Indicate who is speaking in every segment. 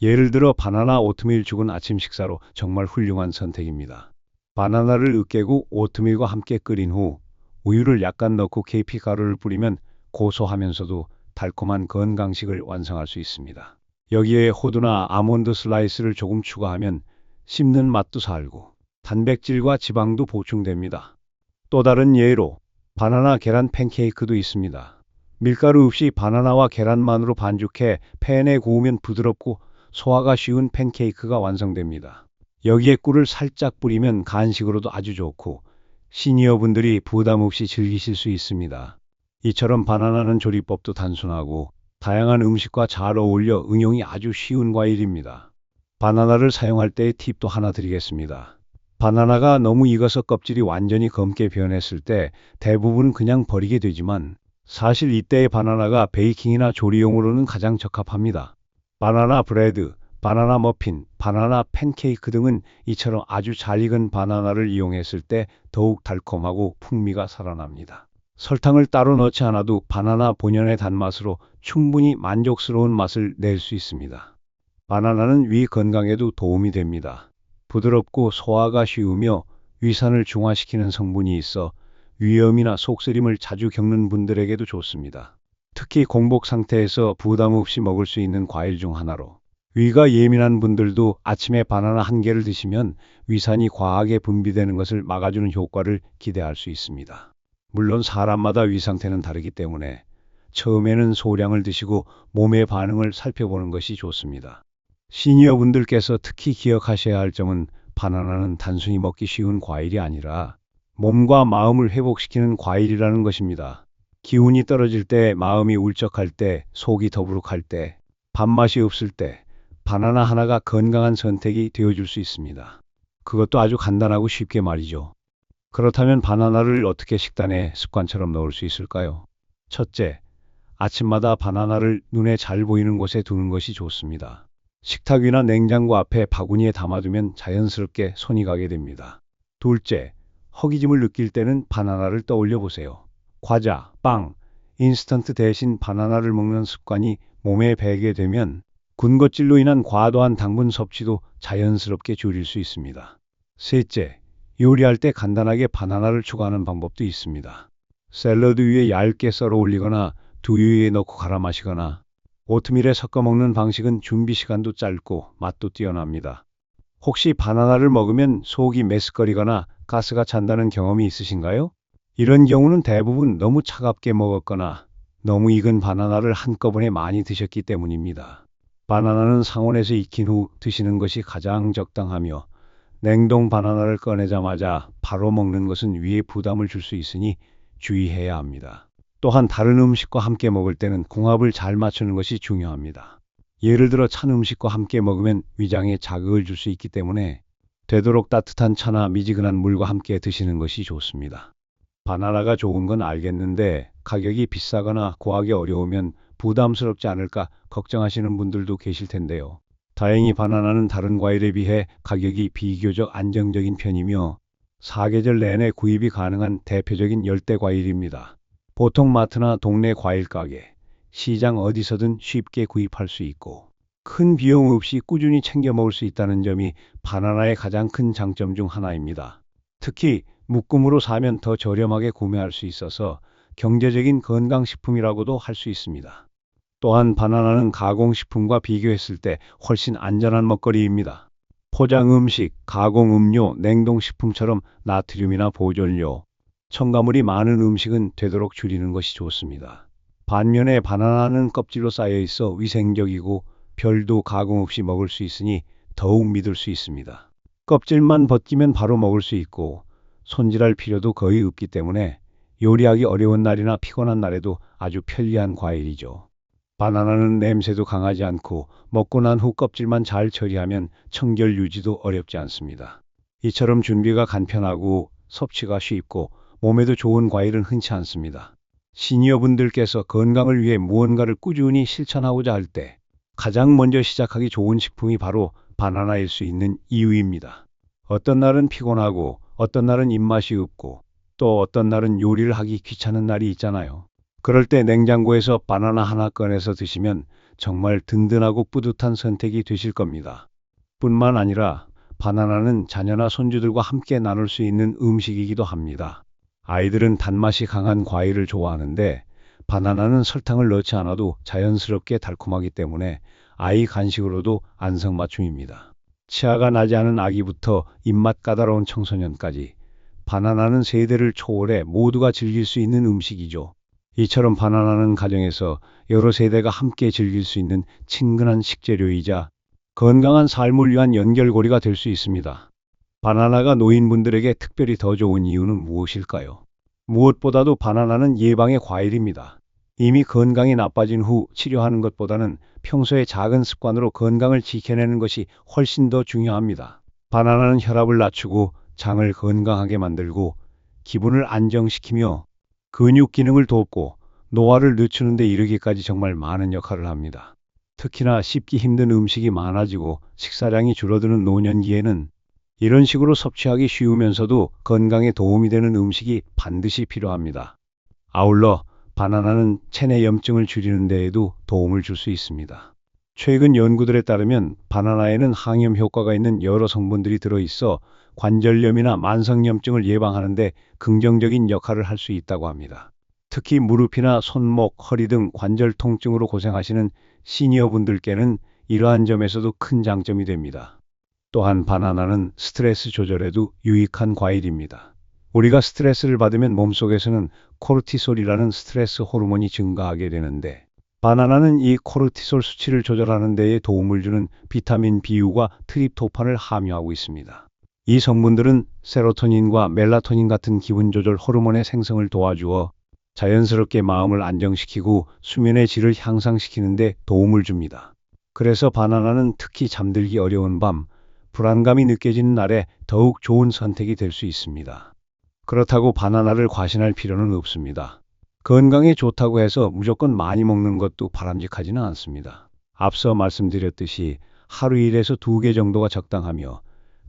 Speaker 1: 예를 들어 바나나 오트밀 죽은 아침 식사로 정말 훌륭한 선택입니다. 바나나를 으깨고 오트밀과 함께 끓인 후 우유를 약간 넣고 계피 가루를 뿌리면 고소하면서도 달콤한 건강식을 완성할 수 있습니다. 여기에 호두나 아몬드 슬라이스를 조금 추가하면 씹는 맛도 살고 단백질과 지방도 보충됩니다. 또 다른 예로 바나나 계란 팬케이크도 있습니다. 밀가루 없이 바나나와 계란만으로 반죽해 팬에 구우면 부드럽고 소화가 쉬운 팬케이크가 완성됩니다. 여기에 꿀을 살짝 뿌리면 간식으로도 아주 좋고 시니어분들이 부담 없이 즐기실 수 있습니다. 이처럼 바나나는 조리법도 단순하고 다양한 음식과 잘 어울려 응용이 아주 쉬운 과일입니다. 바나나를 사용할 때의 팁도 하나 드리겠습니다. 바나나가 너무 익어서 껍질이 완전히 검게 변했을 때 대부분 그냥 버리게 되지만 사실 이때의 바나나가 베이킹이나 조리용으로는 가장 적합합니다. 바나나 브레드, 바나나 머핀, 바나나 팬케이크 등은 이처럼 아주 잘 익은 바나나를 이용했을 때 더욱 달콤하고 풍미가 살아납니다. 설탕을 따로 넣지 않아도 바나나 본연의 단맛으로 충분히 만족스러운 맛을 낼 수 있습니다. 바나나는 위 건강에도 도움이 됩니다. 부드럽고 소화가 쉬우며 위산을 중화시키는 성분이 있어 위염이나 속쓰림을 자주 겪는 분들에게도 좋습니다. 특히 공복 상태에서 부담 없이 먹을 수 있는 과일 중 하나로 위가 예민한 분들도 아침에 바나나 한 개를 드시면 위산이 과하게 분비되는 것을 막아주는 효과를 기대할 수 있습니다. 물론 사람마다 위 상태는 다르기 때문에 처음에는 소량을 드시고 몸의 반응을 살펴보는 것이 좋습니다. 시니어분들께서 특히 기억하셔야 할 점은 바나나는 단순히 먹기 쉬운 과일이 아니라 몸과 마음을 회복시키는 과일이라는 것입니다. 기운이 떨어질 때, 마음이 울적할 때, 속이 더부룩할 때, 밥맛이 없을 때 바나나 하나가 건강한 선택이 되어줄 수 있습니다. 그것도 아주 간단하고 쉽게 말이죠. 그렇다면 바나나를 어떻게 식단에 습관처럼 넣을 수 있을까요? 첫째, 아침마다 바나나를 눈에 잘 보이는 곳에 두는 것이 좋습니다. 식탁 위나 냉장고 앞에 바구니에 담아두면 자연스럽게 손이 가게 됩니다. 둘째, 허기짐을 느낄 때는 바나나를 떠올려 보세요. 과자, 빵, 인스턴트 대신 바나나를 먹는 습관이 몸에 배게 되면 군것질로 인한 과도한 당분 섭취도 자연스럽게 줄일 수 있습니다. 셋째, 요리할 때 간단하게 바나나를 추가하는 방법도 있습니다. 샐러드 위에 얇게 썰어 올리거나 두유에 넣고 갈아 마시거나 오트밀에 섞어 먹는 방식은 준비 시간도 짧고 맛도 뛰어납니다. 혹시 바나나를 먹으면 속이 메스꺼리거나 가스가 찬다는 경험이 있으신가요? 이런 경우는 대부분 너무 차갑게 먹었거나 너무 익은 바나나를 한꺼번에 많이 드셨기 때문입니다. 바나나는 상온에서 익힌 후 드시는 것이 가장 적당하며 냉동 바나나를 꺼내자마자 바로 먹는 것은 위에 부담을 줄 수 있으니 주의해야 합니다. 또한 다른 음식과 함께 먹을 때는 궁합을 잘 맞추는 것이 중요합니다. 예를 들어 찬 음식과 함께 먹으면 위장에 자극을 줄 수 있기 때문에 되도록 따뜻한 차나 미지근한 물과 함께 드시는 것이 좋습니다. 바나나가 좋은 건 알겠는데 가격이 비싸거나 구하기 어려우면 부담스럽지 않을까 걱정하시는 분들도 계실 텐데요. 다행히 바나나는 다른 과일에 비해 가격이 비교적 안정적인 편이며 사계절 내내 구입이 가능한 대표적인 열대 과일입니다. 보통 마트나 동네 과일 가게, 시장 어디서든 쉽게 구입할 수 있고 큰 비용 없이 꾸준히 챙겨 먹을 수 있다는 점이 바나나의 가장 큰 장점 중 하나입니다. 특히 묶음으로 사면 더 저렴하게 구매할 수 있어서 경제적인 건강식품이라고도 할 수 있습니다. 또한 바나나는 가공식품과 비교했을 때 훨씬 안전한 먹거리입니다. 포장 음식, 가공 음료, 냉동식품처럼 나트륨이나 보존료, 첨가물이 많은 음식은 되도록 줄이는 것이 좋습니다. 반면에 바나나는 껍질로 쌓여 있어 위생적이고 별도 가공 없이 먹을 수 있으니 더욱 믿을 수 있습니다. 껍질만 벗기면 바로 먹을 수 있고 손질할 필요도 거의 없기 때문에 요리하기 어려운 날이나 피곤한 날에도 아주 편리한 과일이죠. 바나나는 냄새도 강하지 않고 먹고 난 후 껍질만 잘 처리하면 청결 유지도 어렵지 않습니다. 이처럼 준비가 간편하고 섭취가 쉽고 몸에도 좋은 과일은 흔치 않습니다. 시니어분들께서 건강을 위해 무언가를 꾸준히 실천하고자 할 때 가장 먼저 시작하기 좋은 식품이 바로 바나나일 수 있는 이유입니다. 어떤 날은 피곤하고 어떤 날은 입맛이 없고 또 어떤 날은 요리를 하기 귀찮은 날이 있잖아요. 그럴 때 냉장고에서 바나나 하나 꺼내서 드시면 정말 든든하고 뿌듯한 선택이 되실 겁니다. 뿐만 아니라 바나나는 자녀나 손주들과 함께 나눌 수 있는 음식이기도 합니다. 아이들은 단맛이 강한 과일을 좋아하는데 바나나는 설탕을 넣지 않아도 자연스럽게 달콤하기 때문에 아이 간식으로도 안성맞춤입니다. 치아가 나지 않은 아기부터 입맛 까다로운 청소년까지 바나나는 세대를 초월해 모두가 즐길 수 있는 음식이죠. 이처럼 바나나는 가정에서 여러 세대가 함께 즐길 수 있는 친근한 식재료이자 건강한 삶을 위한 연결고리가 될 수 있습니다. 바나나가 노인분들에게 특별히 더 좋은 이유는 무엇일까요? 무엇보다도 바나나는 예방의 과일입니다. 이미 건강이 나빠진 후 치료하는 것보다는 평소에 작은 습관으로 건강을 지켜내는 것이 훨씬 더 중요합니다. 바나나는 혈압을 낮추고 장을 건강하게 만들고 기분을 안정시키며 근육 기능을 돕고 노화를 늦추는 데 이르기까지 정말 많은 역할을 합니다. 특히나 씹기 힘든 음식이 많아지고 식사량이 줄어드는 노년기에는 이런 식으로 섭취하기 쉬우면서도 건강에 도움이 되는 음식이 반드시 필요합니다. 아울러 바나나는 체내 염증을 줄이는 데에도 도움을 줄 수 있습니다. 최근 연구들에 따르면 바나나에는 항염 효과가 있는 여러 성분들이 들어있어 관절염이나 만성염증을 예방하는 데 긍정적인 역할을 할 수 있다고 합니다. 특히 무릎이나 손목, 허리 등 관절 통증으로 고생하시는 시니어분들께는 이러한 점에서도 큰 장점이 됩니다. 또한 바나나는 스트레스 조절에도 유익한 과일입니다. 우리가 스트레스를 받으면 몸속에서는 코르티솔이라는 스트레스 호르몬이 증가하게 되는데 바나나는 이 코르티솔 수치를 조절하는 데에 도움을 주는 비타민 B유과 트립토판을 함유하고 있습니다. 이 성분들은 세로토닌과 멜라토닌 같은 기분 조절 호르몬의 생성을 도와주어 자연스럽게 마음을 안정시키고 수면의 질을 향상시키는 데 도움을 줍니다. 그래서 바나나는 특히 잠들기 어려운 밤, 불안감이 느껴지는 날에 더욱 좋은 선택이 될 수 있습니다. 그렇다고 바나나를 과신할 필요는 없습니다. 건강에 좋다고 해서 무조건 많이 먹는 것도 바람직하지는 않습니다. 앞서 말씀드렸듯이 하루 1에서 2개 정도가 적당하며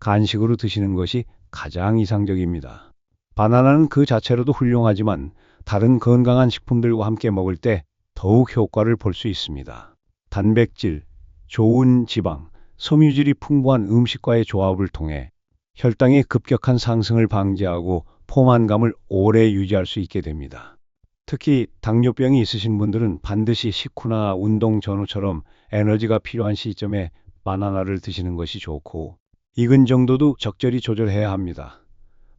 Speaker 1: 간식으로 드시는 것이 가장 이상적입니다. 바나나는 그 자체로도 훌륭하지만 다른 건강한 식품들과 함께 먹을 때 더욱 효과를 볼 수 있습니다. 단백질, 좋은 지방, 섬유질이 풍부한 음식과의 조합을 통해 혈당의 급격한 상승을 방지하고 포만감을 오래 유지할 수 있게 됩니다. 특히 당뇨병이 있으신 분들은 반드시 식후나 운동 전후처럼 에너지가 필요한 시점에 바나나를 드시는 것이 좋고 익은 정도도 적절히 조절해야 합니다.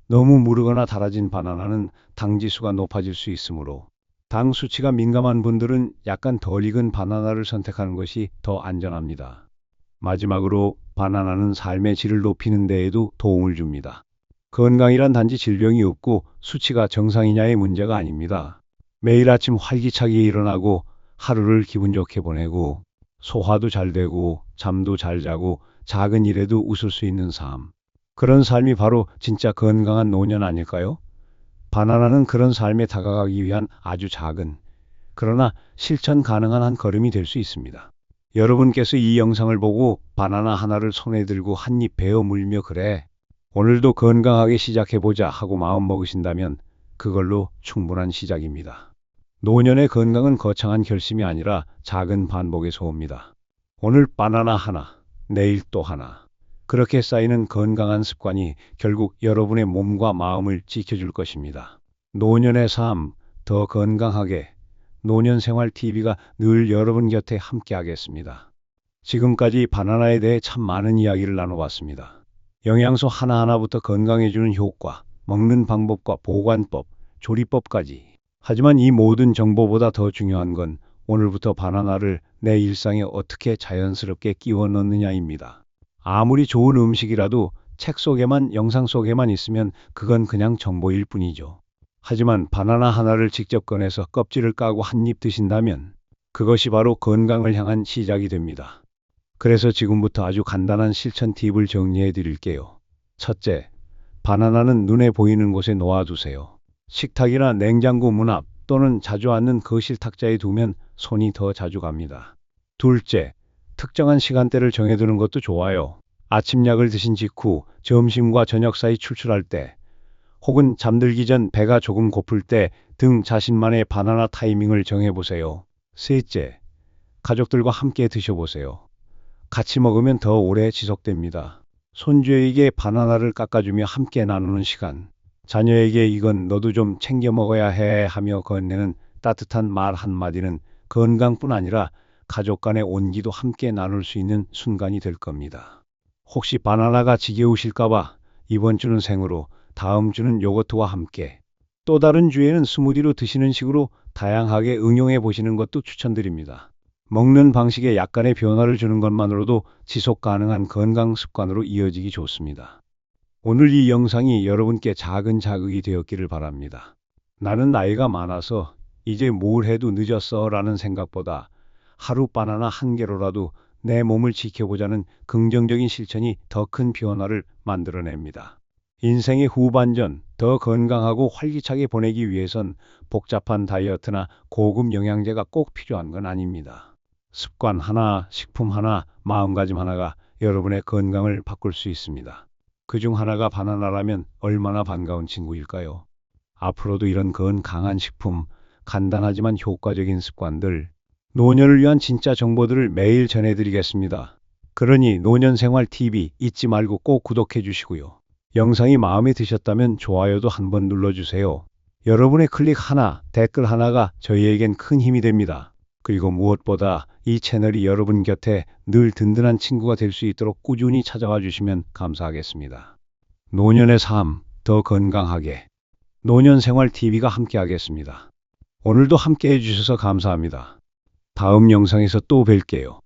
Speaker 1: 너무 무르거나 달아진 바나나는 당 지수가 높아질 수 있으므로 당 수치가 민감한 분들은 약간 덜 익은 바나나를 선택하는 것이 더 안전합니다. 마지막으로 바나나는 삶의 질을 높이는 데에도 도움을 줍니다. 건강이란 단지 질병이 없고 수치가 정상이냐의 문제가 아닙니다. 매일 아침 활기차게 일어나고 하루를 기분 좋게 보내고 소화도 잘 되고 잠도 잘 자고 작은 일에도 웃을 수 있는 삶. 그런 삶이 바로 진짜 건강한 노년 아닐까요? 바나나는 그런 삶에 다가가기 위한 아주 작은, 그러나 실천 가능한 한 걸음이 될 수 있습니다. 여러분께서 이 영상을 보고 바나나 하나를 손에 들고 한 입 베어 물며 그래, 오늘도 건강하게 시작해보자 하고 마음 먹으신다면 그걸로 충분한 시작입니다. 노년의 건강은 거창한 결심이 아니라 작은 반복에서 옵니다. 오늘 바나나 하나, 내일 또 하나. 그렇게 쌓이는 건강한 습관이 결국 여러분의 몸과 마음을 지켜줄 것입니다. 노년의 삶, 더 건강하게 노년생활TV가 늘 여러분 곁에 함께하겠습니다. 지금까지 바나나에 대해 참 많은 이야기를 나눠봤습니다. 영양소 하나하나부터 건강해주는 효과, 먹는 방법과 보관법, 조리법까지. 하지만 이 모든 정보보다 더 중요한 건 오늘부터 바나나를 내 일상에 어떻게 자연스럽게 끼워 넣느냐입니다. 아무리 좋은 음식이라도 책 속에만, 영상 속에만 있으면 그건 그냥 정보일 뿐이죠. 하지만 바나나 하나를 직접 꺼내서 껍질을 까고 한 입 드신다면 그것이 바로 건강을 향한 시작이 됩니다. 그래서 지금부터 아주 간단한 실천 팁을 정리해 드릴게요. 첫째, 바나나는 눈에 보이는 곳에 놓아두세요. 식탁이나 냉장고 문 앞 또는 자주 앉는 거실 탁자에 두면 손이 더 자주 갑니다. 둘째, 특정한 시간대를 정해두는 것도 좋아요. 아침약을 드신 직후, 점심과 저녁 사이 출출할 때, 혹은 잠들기 전 배가 조금 고플 때 등 자신만의 바나나 타이밍을 정해보세요. 셋째, 가족들과 함께 드셔보세요. 같이 먹으면 더 오래 지속됩니다. 손주에게 바나나를 깎아주며 함께 나누는 시간. 자녀에게 이건 너도 좀 챙겨 먹어야 해 하며 건네는 따뜻한 말 한마디는 건강뿐 아니라 가족 간의 온기도 함께 나눌 수 있는 순간이 될 겁니다. 혹시 바나나가 지겨우실까봐 이번 주는 생으로, 다음 주는 요거트와 함께, 또 다른 주에는 스무디로 드시는 식으로 다양하게 응용해 보시는 것도 추천드립니다. 먹는 방식에 약간의 변화를 주는 것만으로도 지속 가능한 건강 습관으로 이어지기 좋습니다. 오늘 이 영상이 여러분께 작은 자극이 되었기를 바랍니다. 나는 나이가 많아서 이제 뭘 해도 늦었어 라는 생각보다 하루 바나나 한 개로라도 내 몸을 지켜보자는 긍정적인 실천이 더 큰 변화를 만들어냅니다. 인생의 후반전 더 건강하고 활기차게 보내기 위해선 복잡한 다이어트나 고급 영양제가 꼭 필요한 건 아닙니다. 습관 하나, 식품 하나, 마음가짐 하나가 여러분의 건강을 바꿀 수 있습니다. 그중 하나가 바나나라면 얼마나 반가운 친구일까요? 앞으로도 이런 건강한 식품, 간단하지만 효과적인 습관들, 노년을 위한 진짜 정보들을 매일 전해드리겠습니다. 그러니 노년생활TV 잊지 말고 꼭 구독해 주시고요. 영상이 마음에 드셨다면 좋아요도 한번 눌러주세요. 여러분의 클릭 하나, 댓글 하나가 저희에겐 큰 힘이 됩니다. 그리고 무엇보다 이 채널이 여러분 곁에 늘 든든한 친구가 될 수 있도록 꾸준히 찾아와 주시면 감사하겠습니다. 노년의 삶, 더 건강하게 노년생활TV가 함께하겠습니다. 오늘도 함께해 주셔서 감사합니다. 다음 영상에서 또 뵐게요.